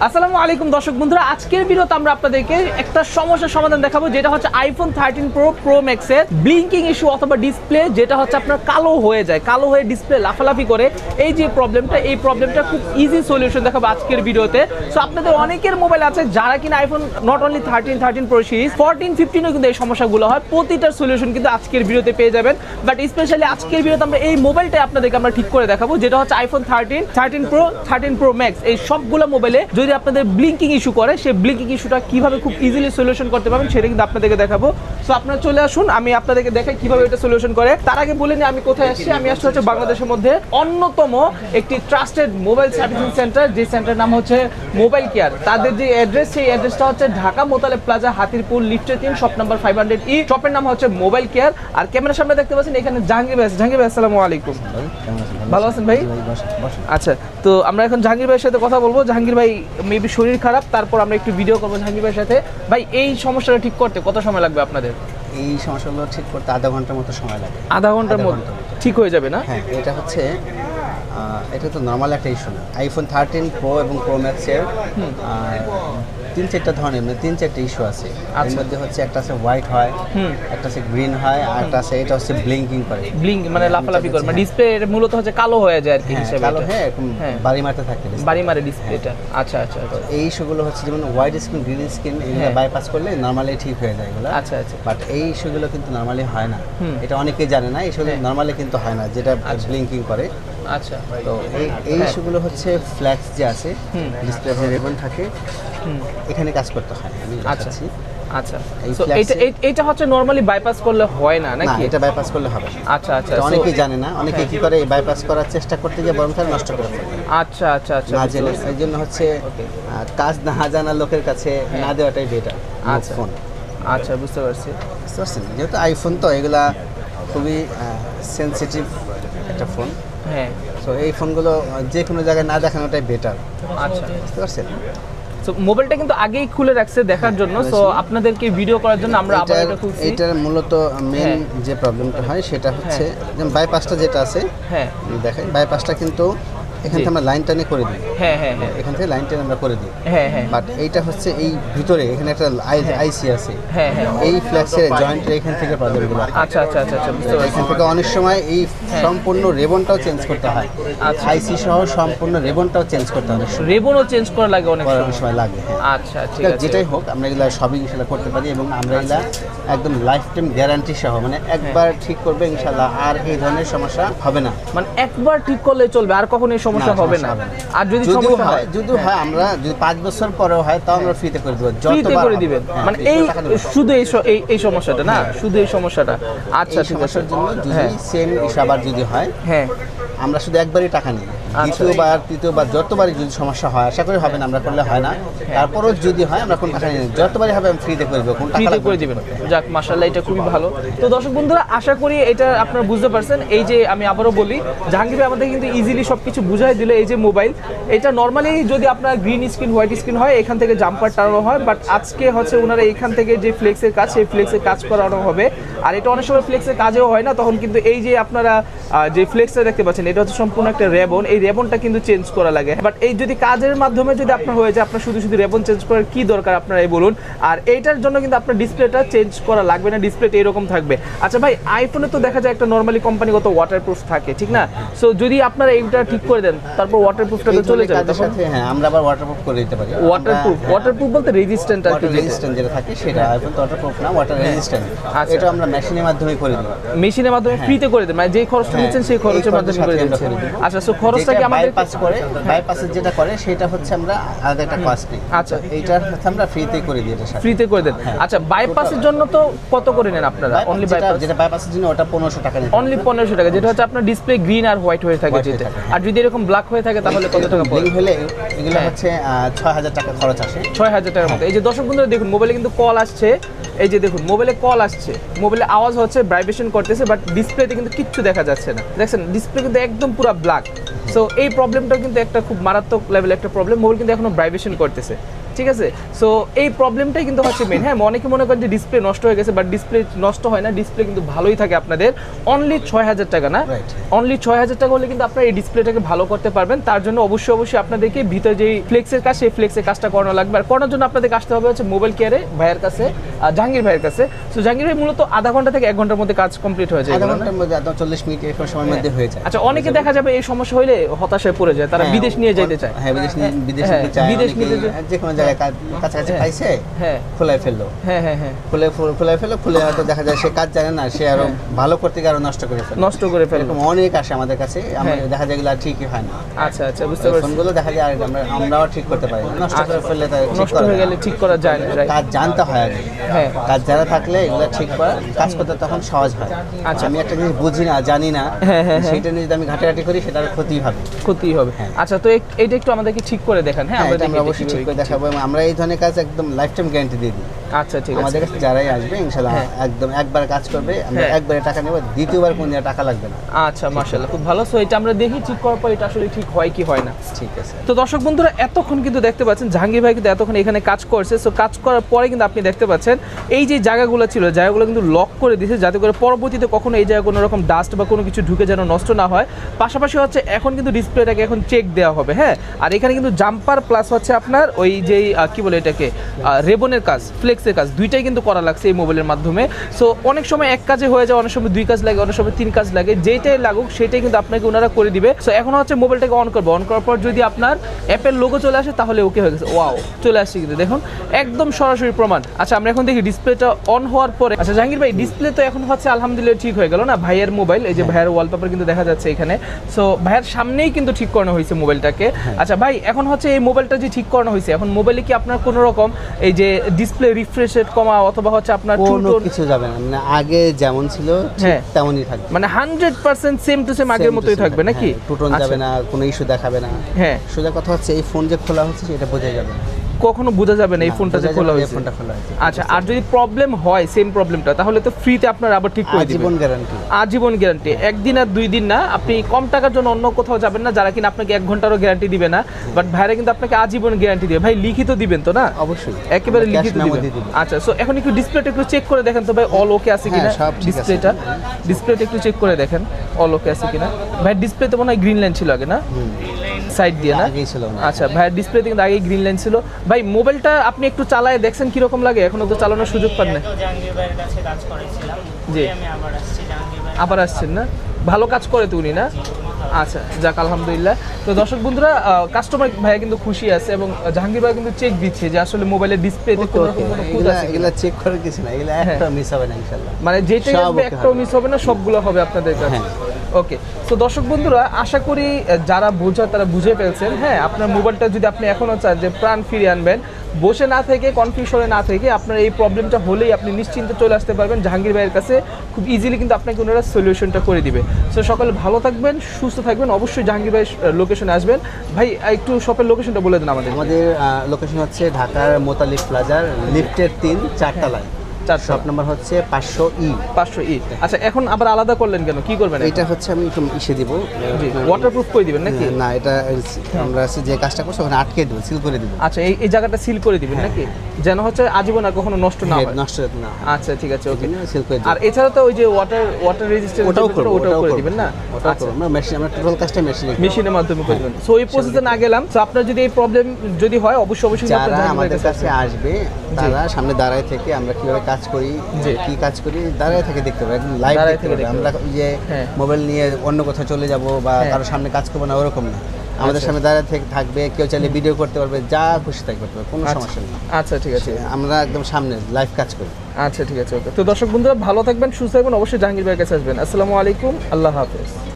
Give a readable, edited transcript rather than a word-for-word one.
আসসালামু আলাইকুম দর্শক বন্ধুরা, আজকের ভিডিওতে আমরা আপনাদেরকে একটা সমস্যার সমাধান দেখাবো, যেটা হচ্ছে আইফোন 13 প্রো ম্যাক্স এর ব্লিঙ্কিং ইস্যু অথবা ডিসপ্লে যেটা হচ্ছে আপনার কালো হয়ে যায়, কালো হয়ে ডিসপ্লে লাফালাফি করে। এই যে এই প্রবলেমটা খুব ইজি সলিউশন দেখাবো আজকের ভিডিওতে। সো আপনাদের অনেকের মোবাইল আছে যারা কিনা iPhone not only 13 pro series 14, 15 কিন্তু এই সমস্যাগুলো হয়। প্রতিটার সলিউশন কিন্তু আজকের ভিডিওতে পেয়ে যাবেন, বাট স্পেশালি আজকের ভিডিওতে আমরা এই মোবাইলটাই আপনাদেরকে আমরা ঠিক করে দেখাবো, যেটা হচ্ছে আইফোন 13 প্রো ম্যাক্স। এই সবগুলো মোবাইলে যদি আপনাদের ব্লিঙ্কিং ইস্যু করে, সেই ব্লিঙ্কিং ইস্যুটা কিভাবে খুব ইজিলি সলিউশন করতে পারবেন সেটা কিন্তু আপনাদেরকে দেখাবো। সো আপনারা চলে আসুন, আমি আপনাদেরকে দেখাই কিভাবে এটা সলিউশন করে। তার আগে বলে নিই আমি কোথায় আসছি। আমি আসছি হচ্ছে বাংলাদেশের মধ্যে অন্যতম একটি ট্রাস্টেড মোবাইল সার্ভিসিং সেন্টার, যে সেন্টার নাম হচ্ছে মোবাইল কেয়ার। তাদের যে অ্যাড্রেস, সেই অ্যাড্রেসটা হচ্ছে ঢাকা মোতালেব প্লাজা, হাতিরপুল, লিফটে 3, শপ নাম্বার 500E। শপের নাম হচ্ছে মোবাইল কেয়ার। আর ক্যামেরার সামনে দেখতে পাচ্ছেন এখানে জাহাঙ্গীর ভাই আছে। জাহাঙ্গীর ভাই আসসালামু আলাইকুম। ভালো আছেন ভাই? আচ্ছা, তো আমরা এখন জাহাঙ্গীর ভাইয়ের সাথে কথা বলবো। জাহাঙ্গীর ভাই মেবি শরীর খারাপ, তারপর আমরা একটু ভিডিও করবো জাহাঙ্গীর ভাইয়ের সাথে। ভাই, এই সমস্যাটা ঠিক করতে কত সময় লাগবে আপনাদের? এই সমস্যাগুলো ঠিক করতে আধা ঘন্টার মতো সময় লাগে। আধা ঘন্টার মধ্যে ঠিক হয়ে যাবে না? হ্যাঁ, এটা তো নর্মাল একটা ইস্যু না। আইফোন 13 প্রো এবং প্রো ম্যাক্সের 3-4টা ধরনের, মানে 3-4টা ইস্যু আছে। এর মধ্যে হচ্ছে একটা আছে হোয়াইট হয়, একটা আছে গ্রিন হয়, আর একটা আছে এটা হচ্ছে ব্লিঙ্কিং করে। ব্লিঙ্ক মানে লাফালাফি করে, মানে ডিসপ্লে মূলত হচ্ছে কালো হয়ে যায় আর কি হিসেবে। কালো হয়ে এরকম বাড়ি মারতে থাকে, বাড়ি মারে ডিসপ্লেটা। আচ্ছা আচ্ছা। তো এই ইস্যুগুলো হচ্ছে যেমন হোয়াইট স্ক্রিন, গ্রিন স্ক্রিন, এগুলো বাইপাস করলে নর্মালি ঠিক হয়ে যায় এগুলো। আচ্ছা আচ্ছা। বাট এই ইস্যুগুলো কিন্তু নর্মালি হয় না, এটা অনেকেই জানে না। এই ইস্যুগুলো নর্মালি কিন্তু হয় না, যেটা ব্লিঙ্কিং করে। আচ্ছা, তো এই ইস্যুগুলো হচ্ছে ফ্ল্যাক্স যে আছে, ডিসপ্লে যে রিবন থাকে, এখানে কাজ করতে হয়। আমি দেখাচ্ছি। আচ্ছা, সো এটা হচ্ছে নরমালি বাইপাস করলে হয় না নাকি? না, এটা বাইপাস করলে হবে। আচ্ছা আচ্ছা। অনেকেই জানে না, অনেকে কি করে বাইপাস করার চেষ্টা করতে গিয়ে বরং নষ্ট করে ফেলে। আচ্ছা আচ্ছা আচ্ছা। না জেনে, এই জন্য হচ্ছে কাজ না জানা লোকের কাছে না দেওয়াটাই বেটার। আচ্ছা ফোন। আচ্ছা, বুঝতে পারছি। যেহেতু আইফোন, তো এগুলা খুবই সেনসিটিভ একটা ফোন। হ্যাঁ, সো এই ফোনগুলো যে কোনো জায়গায় না দেখানোটাই বেটার। আচ্ছা, বুঝতে পারছেন? সো মোবাইলটা কিন্তু আগেই খুলে রাখছে দেখার জন্য, সো আপনাদেরকে ভিডিও করার জন্য আমরা আবার এটা খুলছি। এটার মূলত মেন যে প্রবলেমটা হয় সেটা হচ্ছে যেমন বাইপাসটা যেটা আছে, হ্যাঁ দেখাই। বাইপাসটা কিন্তু এখান থেকে আমরা লাইন টানে করে দিই। হ্যাঁ হ্যাঁ হ্যাঁ, এখান থেকে লাইন টেনে আমরা করে দিই। হ্যাঁ হ্যাঁ। বাট এইটা হচ্ছে এই ভিতরে এখানে একটা আইসি আছে। হ্যাঁ হ্যাঁ। এই ফ্ল্যাক্সের জয়েন্টের এখান থেকে প্রবলেমগুলো। আচ্ছা আচ্ছা আচ্ছা আচ্ছা, বুঝতে পারছি। এখান থেকে অনেক সময় এই সম্পূর্ণ রেবনটাও চেঞ্জ করতে হয়। আইসি সহ সম্পূর্ণ রেবনটাও চেঞ্জ করতে হয়। রেবনও চেঞ্জ করা লাগে অনেক সময় লাগে। আচ্ছা, ঠিক আছে। যেটাই হোক, আমরা এগুলো সবই ইনশাআল্লাহ করতে পারি, এবং আমরা এগুলা একদম লাইফ টাইম গ্যারান্টি সহ, মানে একবার ঠিক করবে ইনশাআল্লাহ আর এই ধরনের সমস্যা হবে না। মানে একবার ঠিক করলে চলবে, আর কখনো এই সমস্যা হবে না। আর যদি সমস্যা হয়, আমরা যদি 5 বছর পরেও হয় তাও আমরা ফ্রিতে করে দেব, ফ্রিতে করে দিবেন। মানে এই শুধু এই সমস্যাটা না, শুধু এই সমস্যাটা। আচ্ছা, ঠিক আছে। জন্য যদি সেম আবার যদি হয়, হ্যাঁ, আমরা শুধু একবারই টাকা নিই। দ্বিতীয়বার, তৃতীয়বার, যতবারই যদি সমস্যা হয়, আশা করি হবে না, আমরা করলে হয় না, তারপরও যদি হয় আমরা কোন টাকা নিই, যতবারই হবে আমি ফ্রিতে করে দেবো, কোন টাকা করে দিবেন। যাক, মাশাআল্লাহ, এটা খুবই ভালো। তো দর্শক বন্ধুরা, আশা করি এটা আপনারা বুঝতে পারছেন। এই যে আমি আবারও বলি, জাহাঙ্গীর ভাই আমাদের কিন্তু ইজিলি সবকিছু বুঝাই দিলে। এই যে মোবাইল, এটা নর্মালি যদি আপনার গ্রিন স্ক্রিন, হোয়াইট স্ক্রিন হয়, এখান থেকে জাম্পার টানানো হয়, বাট আজকে হচ্ছে ওনারা এখান থেকে যে ফ্লেক্সের কাজ, সেই ফ্লেক্সের কাজ করানো হবে। আর এটা অনেক সময় ফ্লেক্সের কাজেও হয় না, তখন কিন্তু এই যে আপনারা যে ফ্লেক্সটা দেখতে পাচ্ছেন, এটা হচ্ছে সম্পূর্ণ একটা রেবন। এই রেবনটা কিন্তু চেঞ্জ করা লাগে, বাট এই যদি কাজের মাধ্যমে যদি আপনার হয়ে যায়, আপনার শুধু রেবন চেঞ্জ করার কি দরকার আপনারা এই বলুন। আর এইটার জন্য কিন্তু আপনার ডিসপ্লেটা চেঞ্জ করা লাগবে না, ডিসপ্লেটা এরকম থাকবে। আচ্ছা ভাই, আইফোনে তো দেখা যায় একটা নর্মালি কোম্পানিগত ওয়াটারপ্রুফ থাকে, ঠিক না? সো যদি আপনারা এইটা ঠিক করে দেন, তারপর ওয়াটারপ্রুফটা তো চলে যাবে তখন। হ্যাঁ, আমরা আবার ওয়াটারপ্রুফ করে দিতে পারি। ওয়াটারপ্রুফ বলতে রেজিস্ট্যান্ট আর কি, রেজিস্ট্যান্ট যেটা থাকে সেটা। আইফোন তো ওয়াটারপ্রুফ না, ওয়াটার রেজিস্ট্যান্ট। এটা আমরা মেশিনের মাধ্যমে করে দিই। মেশিনের মাধ্যমে ফ্রিতে করে দেন, মানে যেই খরচটা নিচ্ছেন সেই খরচের মাধ্যমে করে দিচ্ছেন। আচ্ছা, সো খরচটা কি আমাদের বাইপাসের যেটা করে সেটা হচ্ছে আমরা আলাদা একটা কস্ট নিই। আচ্ছা, এইটা হচ্ছে আমরা ফ্রিতে করে দিই। এটা ফ্রিতে করে দেন। আচ্ছা, বাইপাসের জন্য তো কত করে নেন আপনারা? অনলি বাইপাস, যেটা বাইপাসের জন্য ওটা 1500 টাকা নেন। অনলি 1500 টাকা, যেটা হচ্ছে আপনার ডিসপ্লে গ্রিন আর হোয়াইট হয়ে থাকে যেটা। আর যদি এরকম ব্ল্যাক হয়ে থাকে তাহলে কত টাকা পড়ে? হলে এগুলো হচ্ছে 6000 টাকা খরচ আসে। 6000 টাকার মতো। এই যে দর্শক বন্ধুরা দেখুন, মোবাইলে কিন্তু কল আসছে। এই যে দেখুন, মোবাইলে কল আসছে, মোবাইলে আওয়াজ হচ্ছে, ভাইব্রেশন করতেছে, বাট ডিসপ্লেতে কিন্তু কিচ্ছু দেখা যাচ্ছে না। দেখছেন, ডিসপ্লে কিন্তু একদম পুরো ব্ল্যাক। সো এই প্রবলেমটা কিন্তু একটা খুব মারাত্মক লেভেলের একটা প্রবলেম। মোবাইল কিন্তু এখনো ভাইব্রেশন করতেছে। ঠিক আছে। সো এই প্রবলেমটাই কিন্তু হচ্ছে মেন। হ্যাঁ, অনেকে মনে করেন যে ডিসপ্লে নষ্ট হয়ে গেছে, বাট ডিসপ্লে নষ্ট হয় না, ডিসপ্লে কিন্তু ভালোই থাকে আপনাদের। অনলি 6000 টাকা না, অনলি 6000 টাকা হলে কিন্তু আপনারা এই ডিসপ্লেটাকে ভালো করতে পারবেন। তার জন্য অবশ্যই আপনাদেরকে ভিতরে যেই ফ্লেক্সের কাজ, সেই ফ্লেক্সের কাজটা করানো লাগবে। আর করানোর জন্য আপনাদেরকে আসতে হবে হচ্ছে মোবাইল কেয়ারে ভাইয়ের কাছে, জাহাঙ্গীর ভাইয়ের কাছে। সো জাহাঙ্গীর ভাই মূলত আধা ঘন্টা থেকে 1 ঘন্টার মধ্যে কাজ কমপ্লিট হয়ে যায়, আধা ঘন্টার মধ্যে, 40 মিনিট এরকম সময়ের মধ্যে হয়ে যায়। আচ্ছা, অনেকে দেখা যাবে এই সমস্যা হলে হতাশায় পড়ে যায়, তারা বিদেশ নিয়ে যেতে চায়। হ্যাঁ, বিদেশ নিতে চায়, বিদেশ নিতে যে কোনো জায়গায় কাছাকাছি পাইছে, হ্যাঁ, খোলাই ফেললো, হ্যাঁ, খোলাই ফেললো, খুলে হয়তো দেখা যায় সে কাজ জানে না, সে আরো ভালো করতে গিয়ে আরো নষ্ট করে ফেলে। এরকম অনেক আসে আমাদের কাছে, আমাদের দেখা যায় এগুলো ঠিকই হয় না। আচ্ছা, বুঝতে পারছি। ফোনগুলো দেখা যায় আর আমরাও ঠিক করতে পারি না, নষ্ট করে ফেললে নষ্ট হয়ে গেলে ঠিক করা যায় না। কাজ জানতে হয় আগে, হ্যাঁ, কাজ জানা থাকলে এগুলো ঠিক করা, কাজ করতে তখন সহজ হয়। আচ্ছা, আমি একটা জিনিস বুঝি না, জানি না, সেটা নিয়ে যদি আমি ঘাটাঘাটি করি সেটার ক্ষতি হবে। আচ্ছা, তো এইটা একটু আমাদেরকে ঠিক করে দেখান। হ্যাঁ, আমরা অবশ্যই ঠিক করে দেখাবো, এবং আমরা এই ধরনের কাজ একদম লাইফ টাইম গ্যারান্টি দিয়ে দিই। আচ্ছা, ঠিক আছে। আমাদের কাছে যারাই আসবে ইনশাআল্লাহ একদম একবার কাজ করবে, আমরা একবারে টাকা নেব, দ্বিতীয়বার কোনো টাকা লাগবে না। আচ্ছা, মাশাআল্লাহ, খুব ভালো। সো এটা আমরা দেখি ঠিক করার পর এটা আসলে ঠিক হয় কি হয় না। ঠিক আছে। তো দর্শক বন্ধুরা, এতক্ষণ কিন্তু দেখতে পাচ্ছেন জাহাঙ্গীর ভাই কিন্তু এতক্ষণ এখানে কাজ করছে। সো কাজ করার পরে কিন্তু আপনি দেখতে পাচ্ছেন এই যে জায়গাগুলো ছিল, জায়গাগুলো কিন্তু লক করে দিয়েছে, যাতে করে পরবর্তীতে কখনো এই জায়গায় কোনো রকম ডাস্ট বা কোনো কিছু ঢুকে যেন নষ্ট না হয়। পাশাপাশি হচ্ছে এখন কিন্তু ডিসপ্লেটাকে এখন চেক দেওয়া হবে। হ্যাঁ, আর এখানে কিন্তু জাম্পার প্লাস হচ্ছে আপনার ওই যেই কি বলে এটাকে রেবনের কাজ, ফ্লেক্সের কাজ, দুইটাই কিন্তু করা লাগছে এই মোবাইলের মাধ্যমে। সো অনেক সময় এক কাজে হয়ে যায়, অনেক সময় 2 কাজ লাগে, অনেক সময় 3 কাজ লাগে, যেটাই লাগুক সেটাই কিন্তু আপনাকে ওনারা করে দিবে। সো এখন হচ্ছে মোবাইলটাকে অন করবো, অন করার পর যদি আপনার অ্যাপের লোগো চলে আসে তাহলে ওকে হয়ে গেছে। ওয়াও, চলে আসছে কিন্তু দেখুন, একদম সরাসরি প্রমাণ। আচ্ছা, আমরা এখন দেখি ডিসপ্লেটা অন হওয়ার পরে। আচ্ছা জাহাঙ্গীর ভাই, ডিসপ্লে তো এখন হচ্ছে আলহামদুলিল্লাহ ঠিক হয়ে গেল না? ভাইয়ের মোবাইল, এই যে ভাইয়ের ওয়ালপেপার কিন্তু দেখা যাচ্ছে এখানে। সো ভাইয়ের সামনেই কিন্তু ঠিক করানো হয়েছে মোবাইলটাকে। আচ্ছা ভাই, এখন হচ্ছে এই মোবাইলটা যে ঠিক করানো হয়েছে, এখন মোবাইলে কি আপনার কোনো রকম এই যে ডিসপ্লে রিফ্রেশ রেট কমা অথবা হচ্ছে আপনার কোনো কিছু যাবে না, মানে আগে যেমন ছিল ঠিক তেমনই থাকবে, মানে 100% সেম টু সেম আগের মতোই থাকবে নাকি? টুটন যাবে না, কোনো ইস্যু দেখাবে না। হ্যাঁ, সোজা কথা হচ্ছে এই ফোন যে খোলা হচ্ছে সেটা বোঝা যাবে না, কখনো বোঝা যাবে না এই ফোনটা যে খোলা হয়েছে। আচ্ছা, আর যদি প্রবলেম হয় সেম প্রবলেমটা, তাহলে তো ফ্রিতে আপনারা আবার ঠিক করে দিবেন। আজীবন গ্যারান্টি, আজীবন গ্যারান্টি, একদিন আর 2 দিন না। আপনি কম টাকার জন্য অন্য কোথাও যাবেন না, যারা কিনা আপনাকে 1 ঘন্টারও গ্যারান্টি দিবে না, বাট ভাইরা কিন্তু আপনাকে আজীবন গ্যারান্টি দিবে। ভাই লিখিত দিবেন তো না? অবশ্যই, একেবারে লিখিত দিবেন। আচ্ছা, সো এখন একটু ডিসপ্লেটা একটু চেক করে দেখেন তো ভাই, অল ওকে আছে কিনা। ডিসপ্লেটা একটু চেক করে দেখেন অল ওকে আছে কিনা। ভাই ডিসপ্লেতে মনে হয় গ্রিন লাইন ছিল আগে না, সাইড দিয়ে না? আচ্ছা, ভাইয়ের ডিসপ্লেতে কিন্তু আগেই গ্রিন লাইন ছিল। ভাই মোবাইলটা আপনি একটু চালায় দেখছেন কিরকম লাগে? এখনো তো চালানোর সুযোগ পান না। জি, আবার আসছেন না? ভালো কাজ করে তো উনি না? আচ্ছা, যাক আলহামদুলিল্লাহ। তো দর্শক বন্ধুরা, কাস্টমার ভাইয়া কিন্তু খুশি আছে এবং জাহাঙ্গীর ভাই কিন্তু চেক দিচ্ছে যে আসলে মোবাইলের ডিসপ্লেতে কোনো রকম কোনো খুঁত আছে। এগুলা চেক করার কিছু না, এগুলা একটা মিস হবে না ইনশাআল্লাহ, মানে যেটাই আসবে একটাও মিস হবে না, সবগুলো হবে আপনাদের কাছে। ওকে, তো দর্শক বন্ধুরা, আশা করি যারা বোঝা তারা বুঝে ফেলছেন। হ্যাঁ, আপনার মোবাইলটা যদি আপনি এখনও চান যে প্রাণ ফিরিয়ে আনবেন, বসে না থেকে, কনফিউশনে না থেকে, আপনার এই প্রবলেমটা হলেই আপনি নিশ্চিন্তে চলে আসতে পারবেন জাহাঙ্গীর ভাইয়ের কাছে। খুব ইজিলি কিন্তু আপনাকে ওনারা সলিউশনটা করে দিবে। সো সকালে ভালো থাকবেন, সুস্থ থাকবেন, অবশ্যই জাহাঙ্গীর ভাইয়ের লোকেশনে আসবেন। ভাই একটু শপের লোকেশনটা বলে দেন আমাদের। আমাদের লোকেশন হচ্ছে ঢাকার মোতালিফ প্লাজার লিফটের 3 4 তলায়, শপ নাম্বার হচ্ছে 500E। আচ্ছা, এখন আবার আলাদা করলেন কেন? কি করবেন? এটা হচ্ছে আমি একটু ইসে দিব, ওয়াটারপ্রুফ করে দিবেন নাকি? না, এটা আমরা যে কাজটা করছি ওখানে আটকে দেব, সিল করে দিব। আচ্ছা, এই জায়গাটা সিল করে দিবেন নাকি, যেন হচ্ছে আজীবন আর কখনো নষ্ট না হয়? নষ্ট না। আচ্ছা, ঠিক আছে, ওকে, সিল করে দিব। আর এছাড়া তো ওই যে ওয়াটার রেজিস্ট্যান্স ওটাও করে দিবেন না? আচ্ছা, আমরা মেশিন, আমরা টোটাল কাজটা মেশিনের মাধ্যমে করে দিবেন। সো এই প্রসেসে না গেলাম। সো আপনার যদি এই প্রবলেম যদি হয়, অবশ্যই যারা আমাদের কাছে আসবে তারা সামনে দাঁড়ায় থেকে আমরা কিভাবে কাজ করি, কি কাজ করি, দাঁড়ায় থেকে দেখতে পাবে, একদম লাইভ দেখতে পাবে। আমরা যে মোবাইল নিয়ে অন্য কোথাও চলে যাব বা কারোর সামনে কাজ করবো না, ওরকম না। আমাদের সামনে দাঁড়ায় থেকে থাকবে, কেউ চাইলে ভিডিও করতে পারবে, যা খুশি তাই করতে পারবে, কোনো সমস্যা নেই। আচ্ছা, ঠিক আছে, আমরা একদম সামনে লাইভ কাজ করি। আচ্ছা, ঠিক আছে, ওকে। তো দর্শক বন্ধুরা, ভালো থাকবেন, সুস্থ থাকবেন, অবশ্যই জাহাঙ্গীর ভাইয়ের কাছে আসবেন। আসসালামু আলাইকুম, আল্লাহ হাফেজ।